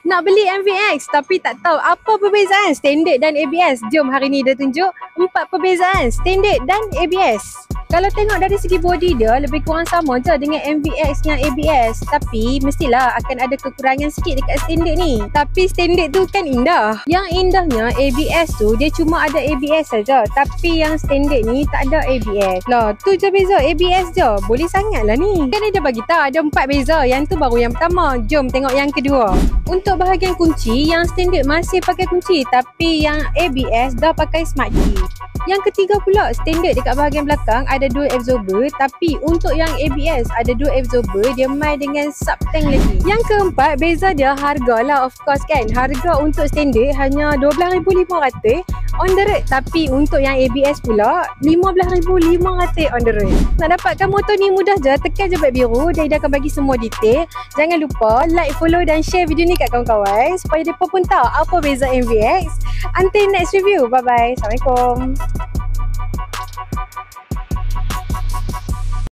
Nak beli MVX tapi tak tahu apa perbezaan standard dan ABS. Jom hari ni dia tunjuk 4 perbezaan standard dan ABS. Kalau tengok dari segi body dia lebih kurang sama je dengan MVX yang ABS. Tapi mestilah akan ada kekurangan sikit dekat standard ni. Tapi standard tu kan indah. Yang indahnya ABS tu dia cuma ada ABS saja. Tapi yang standard ni tak ada ABS. Lah tu je beza, ABS je. Boleh sangat lah ni. Kan dia bagi tahu ada 4 beza. Yang tu baru yang pertama. Jom tengok yang kedua. Untuk bahagian kunci, yang standard masih pakai kunci. Tapi yang ABS dah pakai smart key. Yang ketiga pula, standard dekat bahagian belakang ada 2 absorber. Tapi untuk yang ABS ada 2 absorber. Dia main dengan sub tank lagi. Yang keempat, beza dia harga lah, of course kan. Harga untuk standard hanya 12,500 on the road. Tapi untuk yang ABS pula 15,500 on the road. Nak dapatkan motor ni mudah je. Tekan je beg biru. Dia akan bagi semua detail. Jangan lupa like, follow dan share video ni kat kawan-kawan supaya mereka pun tahu apa beza MVX. Until next review. Bye bye. Assalamualaikum.